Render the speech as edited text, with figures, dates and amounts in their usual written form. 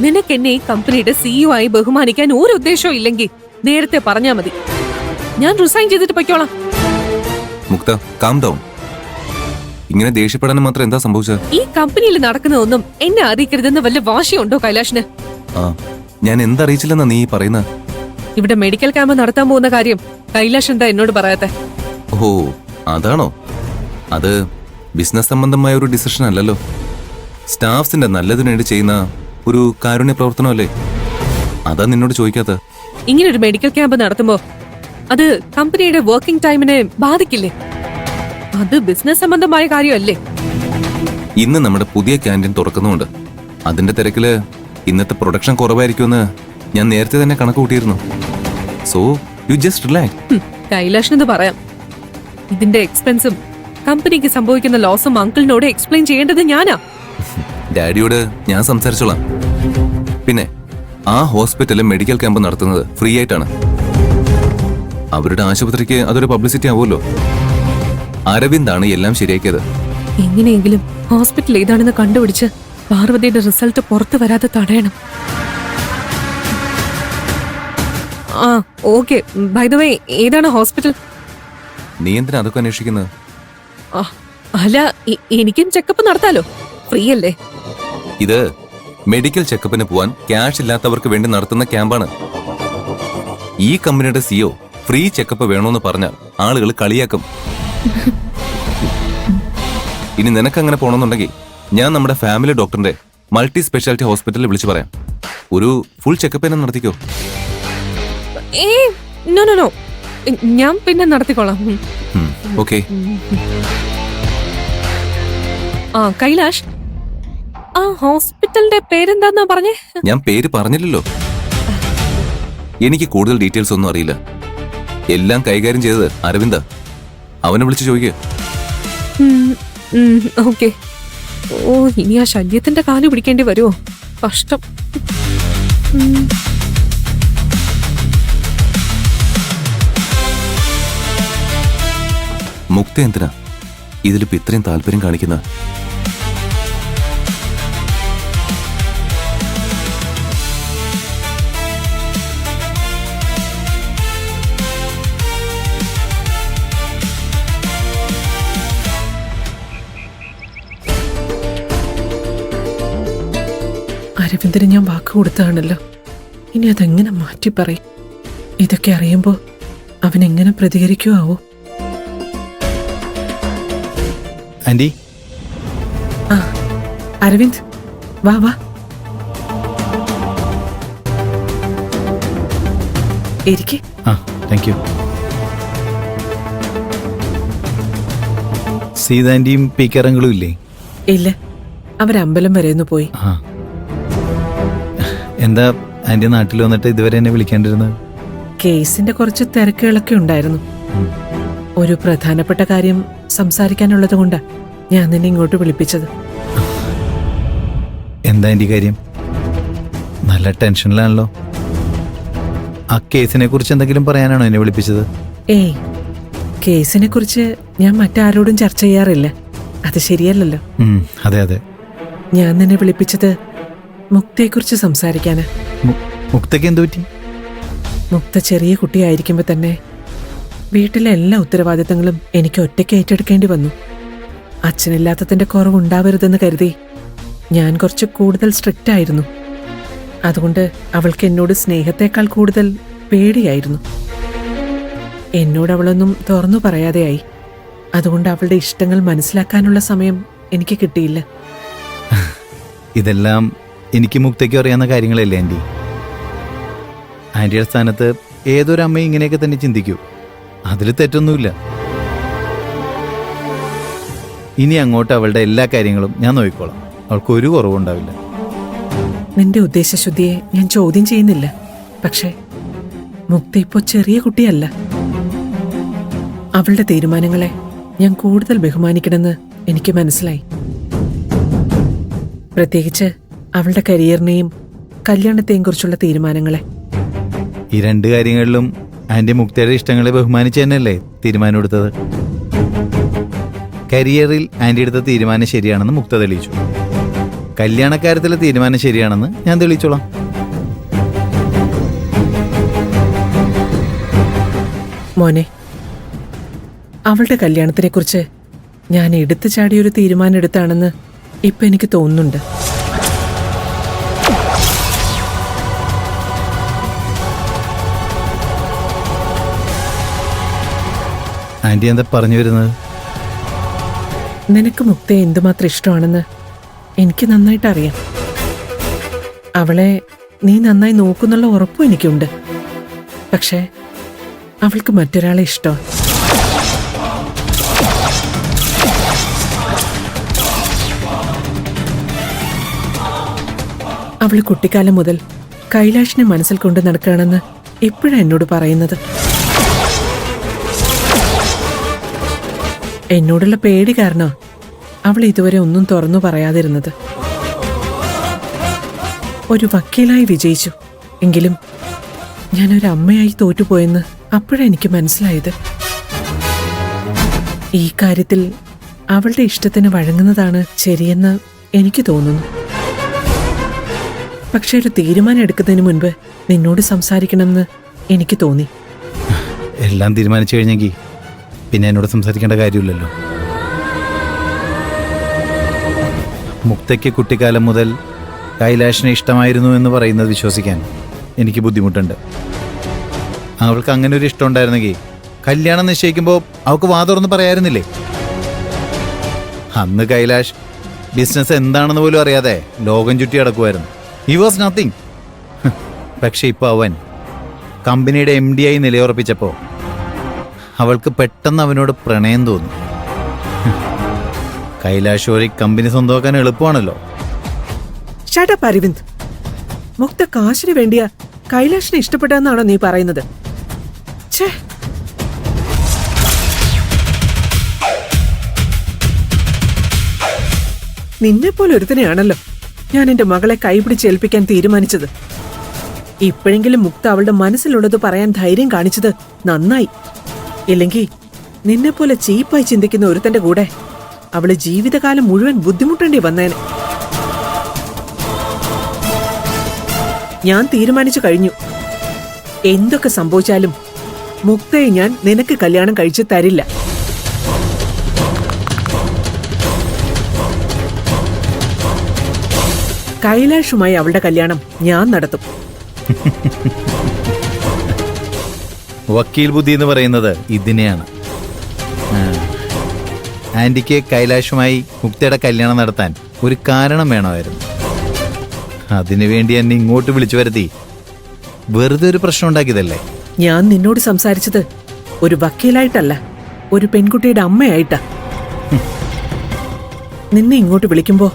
നിനക്ക് എന്നെ ഈ കമ്പനിയുടെ സിഇഒ ആയി ബഹുമാനിക്കാൻ ഒരു ഉദ്ദേശവും ഇല്ലെങ്കിൽ നേരത്തെ പറഞ്ഞാ മതി. ഞാൻ റിസൈൻ ചെയ്തിട്ട് പൊയ്ക്കോളാം. മുക്ത, കാം ഡൗൺ. ഇങ്ങനെ ദേഷ്യപ്പെടാനും മാത്രം എന്താ സംഭവിച്ചത്? ഈ കമ്പനിയിൽ നടക്കുന്നതൊന്നും എന്നെ അറിയിക്കരുതെന്ന് വല്ല വാശിയുണ്ടോ കൈലാഷിന്? ആ, ഞാൻ എന്തറിയിച്ചില്ലെന്നാ നീ പറയുന്നത്? ഇവിടെ മെഡിക്കൽ ക്യാമ്പ് നടത്താൻ പോകുന്ന കാര്യം കൈലാഷ് എന്താ എന്നോട് പറയാത്തെ? ഓ, അതാണോ? അത് ബിസിനസ് സംബന്ധമായ ഒരു ഡിസിഷൻ അല്ലല്ലോ. സ്റ്റാഫ്സിന്റെ നല്ലതിനു വേണ്ടി ചെയ്യുന്ന ഒരു കാരുണ്യ പ്രവർത്തനമല്ലേ? അതാ നിന്നോട് ചോദിക്കാത്ത. ഇങ്ങനെ ഒരു മെഡിക്കൽ ക്യാമ്പ് നടത്തുമ്പോ അത് കമ്പനിയുടെ വർക്കിംഗ് ടൈമിനെ ബാധിക്കില്ലേ? അത് ബിസിനസ് സംബന്ധമായ കാര്യമല്ലേ? ഇന്ന് നമ്മുടെ പുതിയ ക്യാൻറ്റീൻ തുറക്കുന്നുണ്ട്. അതിന്റെ തിരക്കില് ഇന്നത്തെ പ്രൊഡക്ഷൻ കുറവായിരിക്കുമെന്ന് ഞാൻ നേരത്തെ തന്നെ കണക്ക് കൂട്ടിയിരുന്നു. So you just relax. കൈലാഷിനത് പറയാം. ഇതിന്റെ എക്സ്പെൻസും കമ്പനിക്ക് സംഭവിക്കുന്ന ലോസും അങ്കിളിനോട് എക്സ്പ്ലെയിൻ ചെയ്യേണ്ടത് ഞാനാ. ഡാഡിയോട് ഞാൻ സംസാരിച്ചോളാം. പിന്നെ ആ ഹോസ്പിറ്റലിൽ മെഡിക്കൽ ക്യാമ്പ് നടത്തുന്നത് ഫ്രീ ആയിട്ടാണ്. അവരുടെ ആശുപത്രിക്ക് അതൊരു പബ്ലിസിറ്റി ആവുമല്ലോ. അരവിന്ദാണ് എല്ലാം ശരിയാക്കിയത്. എങ്ങനെയെങ്കിലും ഹോസ്പിറ്റൽ ഏതാണെന്ന് കണ്ടുപിടിച്ച് പാർവതിയുടെ റിസൾട്ട് പുറത്തു വരാതെ തടയണം. ആ, ഓക്കെ. ബൈ ദ വേ, ഏതാണ് ഹോസ്പിറ്റൽ? നീ എന്തിനാ അതൊക്കെ അന്വേഷിക്കുന്നത്? അല്ല, എനിക്കും ചെക്കപ്പ് നടത്താലോ, ഫ്രീ അല്ലേ? ഇത് മെഡിക്കൽ ചെക്കപ്പിന് പോവാൻ ക്യാഷ് ഇല്ലാത്തവർക്ക് വേണ്ടി നടത്തുന്ന ക്യാമ്പാണ്. ഈ കമ്പനിയുടെ സിഇഒ ഫ്രീ ചെക്കപ്പ് വേണോന്ന് പറഞ്ഞാൽ ആളുകൾ കളിയാക്കും. ഇനി നിനക്കങ്ങനെ പോണമെന്നുണ്ടെങ്കിൽ ഞാൻ നമ്മുടെ ഫാമിലി ഡോക്ടറിന്റെ മൾട്ടി സ്പെഷ്യാലിറ്റി ഹോസ്പിറ്റലിൽ വിളിച്ചു പറയാം. ഒരു ഫുൾ ചെക്കപ്പ് തന്നെ നടത്തിക്കോ. നോ നോ നോ, ഞാൻ പിന്നെ നടത്തിക്കോളാം. ഓക്കെ. ആ കൈലാഷ്, ആ ഹോസ്പിറ്റലിന്റെ പേരെന്താന്നാ പറഞ്ഞേ? ഞാൻ പേര് പറഞ്ഞില്ലല്ലോ. എനിക്ക് കൂടുതൽ ഡീറ്റെയിൽസ് ഒന്നും അറിയില്ല. എല്ലാം കൈകാര്യം ചെയ്തത് അരവിന്ദ. അവനെ വിളിച്ചു ചോദിക്കുക. ഓക്കെ. ഓ, ഇനി ആ ശല്യത്തിന്റെ കാല് പിടിക്കേണ്ടി വരുമോ? കഷ്ടം. മുക്ത എന്തിനാ ഇതിലിപ്പോ ഇത്രയും താല്പര്യം കാണിക്കുന്ന? അരവിന്ദന് ഞാൻ വാക്ക് കൊടുത്തതാണല്ലോ. ഇനി അതെങ്ങനെ മാറ്റി പറയും? ഇതൊക്കെ അറിയുമ്പോ അവൻ എങ്ങനെ പ്രതികരിക്കുവോ? ആന്റി. ആ അരവിന്ദ്, വാ വാ. ഇരിക്കെ. ആ, താങ്ക് യു. സീതാന്റിയും പി കറങ്ങളും ഇല്ലേ? ഇല്ല, അവരമ്പലം വരെ ഒന്ന് പോയി. ആ, എന്താ ആന്റി നാട്ടിൽ വന്നിട്ട് ഇതുവരെ എന്നെ വിളിക്കാണ്ടിരുന്നത്? കേസിന്റെ കുറച്ച് തിരക്കുകളൊക്കെ ഉണ്ടായിരുന്നു. ഒരു പ്രധാനപ്പെട്ട കാര്യം സംസാരിക്കാനുള്ളത് കൊണ്ടാ ഞാൻ നിന്നെ ഇങ്ങോട്ട് വിളിപ്പിച്ചത്. എന്താ ആന്റി കാര്യം? നല്ല ടെൻഷനിലാണല്ലോ. ആ കേസിനെ കുറിച്ച് എന്തെങ്കിലും പറയാനാണോ എന്നെ വിളിപ്പിച്ചത്? ഏയ്, കേസിനെ കുറിച്ച് ഞാൻ മറ്റാരോടും ചർച്ച ചെയ്യാറില്ല. അത് ശരിയല്ലല്ലോ. അതെ അതെ. ഞാൻ നിന്നെ വിളിപ്പിച്ചത് മുക്തയെക്കുറിച്ച് സംസാരിക്കാനാ. മുക്തയ്ക്ക് എന്തു പറ്റി? മുക്ത ചെറിയ കുട്ടിയായിരിക്കുമ്പോ തന്നെ വീട്ടിലെ എല്ലാ ഉത്തരവാദിത്തങ്ങളും എനിക്ക് ഒറ്റയ്ക്ക് ഏറ്റെടുക്കേണ്ടി വന്നു. അച്ഛനില്ലാത്തതിന്റെ കുറവുണ്ടാവരുതെന്ന് കരുതി ഞാൻ കുറച്ച് കൂടുതൽ സ്ട്രിക്റ്റ് ആയിരുന്നു. അതുകൊണ്ട് അവൾക്ക് എന്നോട് സ്നേഹത്തെക്കാൾ കൂടുതൽ പേടിയായിരുന്നു. എന്നോട് അവളൊന്നും തുറന്നു പറയാതെയായി. അതുകൊണ്ട് അവളുടെ ഇഷ്ടങ്ങൾ മനസ്സിലാക്കാനുള്ള സമയം എനിക്ക് കിട്ടിയില്ല. ഇതെല്ലാം എനിക്ക് മുക്തയ്ക്ക് അറിയാവുന്ന കാര്യങ്ങളല്ലേ ആന്റി? ആന്റിയുടെ സ്ഥാനത്ത് ഏതൊരു അമ്മയും ഇങ്ങനെയൊക്കെ തന്നെ ചിന്തിക്കൂ. അതിൽ തെറ്റൊന്നുമില്ല. ഇനി അങ്ങോട്ട് അവളുടെ എല്ലാ കാര്യങ്ങളും ഞാൻ നോക്കിക്കോളാം. അവൾക്ക് ഒരു കുറവുണ്ടാവില്ല. നിന്റെ ഉദ്ദേശശുദ്ധിയെ ഞാൻ ചോദ്യം ചെയ്യുന്നില്ല. പക്ഷേ മുക്ത ഇപ്പോ ചെറിയ കുട്ടിയല്ല. അവളുടെ തീരുമാനങ്ങളെ ഞാൻ കൂടുതൽ ബഹുമാനിക്കണമെന്ന് എനിക്ക് മനസ്സിലായി. പ്രത്യേകിച്ച് അവളുടെ കരിയറിനെയും കല്യാണത്തെയും കുറിച്ചുള്ള തീരുമാനങ്ങളെ. ഈ രണ്ട് കാര്യങ്ങളിലും ആന്റി മുക്തയുടെ ഇഷ്ടങ്ങളെ ബഹുമാനിച്ച് തന്നെയല്ലേ തീരുമാനം എടുത്തത്? കരിയറിൽ ആന്റി എടുത്ത തീരുമാനം ശരിയാണെന്ന് മുക്ത തെളിയിച്ചു. കല്യാണക്കാര്യത്തിലെ തീരുമാനം ശരിയാണെന്ന് ഞാൻ തെളിയിച്ചോളാം. മോനെ, അവളുടെ കല്യാണത്തിനെ കുറിച്ച് ഞാൻ എടുത്തു ചാടിയൊരു തീരുമാനം എടുത്താണെന്ന് ഇപ്പൊ എനിക്ക് തോന്നുന്നുണ്ട്. ആന്റി എന്താ പറഞ്ഞു വരുന്നത്? നിനക്ക് മുക്തയെ എന്തുമാത്രം ഇഷ്ടമാണെന്ന് എനിക്ക് നന്നായിട്ട് അറിയാം. അവളെ നീ നന്നായി നോക്കുന്നുള്ള ഉറപ്പും എനിക്കുണ്ട്. പക്ഷേ അവൾക്ക് മറ്റൊരാളെ ഇഷ്ടം. അവള് കുട്ടിക്കാലം മുതൽ കൈലാഷിനെ മനസ്സിൽ കൊണ്ട് നടക്കുകയാണെന്ന് ഇപ്പോഴാണ് എന്നോട് പറയുന്നത്. എന്നോടുള്ള പേടി കാരണോ അവൾ ഇതുവരെ ഒന്നും തുറന്നു പറയാതിരുന്നത്. ഒരു വക്കീലായി വിജയിച്ചു എങ്കിലും ഞാനൊരു അമ്മയായി തോറ്റുപോയെന്ന് അപ്പോഴാണ് എനിക്ക് മനസ്സിലായത്. ഈ കാര്യത്തിൽ അവളുടെ ഇഷ്ടത്തിന് വഴങ്ങുന്നതാണ് ശരിയെന്ന് എനിക്ക് തോന്നുന്നു. പക്ഷെ ഒരു തീരുമാനം എടുക്കുന്നതിന് മുൻപ് നിന്നോട് സംസാരിക്കണമെന്ന് എനിക്ക് തോന്നി. എല്ലാം തീരുമാനിച്ചു കഴിഞ്ഞെങ്കിൽ പിന്നെ എന്നോട് സംസാരിക്കേണ്ട കാര്യമില്ലല്ലോ. മുക്തയ്ക്ക് കുട്ടിക്കാലം മുതൽ കൈലാഷിനെ ഇഷ്ടമായിരുന്നു എന്ന് പറയുന്നത് വിശ്വസിക്കാൻ എനിക്ക് ബുദ്ധിമുട്ടുണ്ട്. അവൾക്ക് അങ്ങനെ ഒരു ഇഷ്ടം ഉണ്ടായിരുന്നെങ്കിൽ കല്യാണം നിശ്ചയിക്കുമ്പോൾ അവൾക്ക് വാതുറന്ന് പറയായിരുന്നില്ലേ? അന്ന് കൈലാഷ് ബിസിനസ് എന്താണെന്ന് പോലും അറിയാതെ ലോകം ചുറ്റി നടക്കുമായിരുന്നു. He was nothing. പക്ഷെ ഇപ്പോൾ അവൻ കമ്പനിയുടെ MD ആയി നിലയുറപ്പിച്ചപ്പോൾ അവൾക്ക് പെട്ടെന്ന് അവനോട് പ്രണയം തോന്നി. കൈലാഷ് ഒരു കമ്പനി സ്വന്തമാക്കാൻ എളുപ്പമാണല്ലോ. Shut up Aravind. മുക്ത കാശിന് വേണ്ടിയാ കൈലാഷിനെ ഇഷ്ടപ്പെട്ടെന്നാണോ നീ പറയുന്നത്? ഛേ, നിന്നെപ്പോലെ ഒരുത്തനെയാണല്ലോ ഞാൻ എന്റെ മകളെ കൈപിടിച്ചേൽപ്പിക്കാൻ തീരുമാനിച്ചത്. ഇപ്പോഴെങ്കിലും മുക്ത അവളുടെ മനസ്സിലുള്ളത് പറയാൻ ധൈര്യം കാണിച്ചത് നന്നായി. ഇല്ലെങ്കിൽ നിന്നെപ്പോലെ ചീപ്പായി ചിന്തിക്കുന്ന ഒരുത്തന്റെ കൂടെ അവള് ജീവിതകാലം മുഴുവൻ ബുദ്ധിമുട്ടേണ്ടി വന്നേനെ. ഞാൻ തീരുമാനിച്ചു കഴിഞ്ഞു. എന്തൊക്കെ സംഭവിച്ചാലും മുക്തയെ ഞാൻ നിനക്ക് കല്യാണം കഴിച്ചു തരില്ല. കൈലാഷുമായി അവളുടെ കല്യാണം ഞാൻ നടത്തും. വക്കീൽ ബുദ്ധി എന്ന് പറയുന്നത് ഇതിനെയാണ്. ആന്റിക്ക് കൈലാഷുമായി മുക്തയുടെ കല്യാണം നടത്താൻ ഒരു കാരണം വേണമായിരുന്നു. അതിനുവേണ്ടി എന്നെ ഇങ്ങോട്ട് വിളിച്ചു വരുത്തി വെറുതെ ഒരു പ്രശ്നം ഉണ്ടാക്കിയതല്ലേ? ഞാൻ നിന്നോട് സംസാരിച്ചത് ഒരു വക്കീലായിട്ടല്ല, ഒരു പെൺകുട്ടിയുടെ അമ്മയായിട്ടാ. നിന്നെ ഇങ്ങോട്ട് വിളിക്കുമ്പോ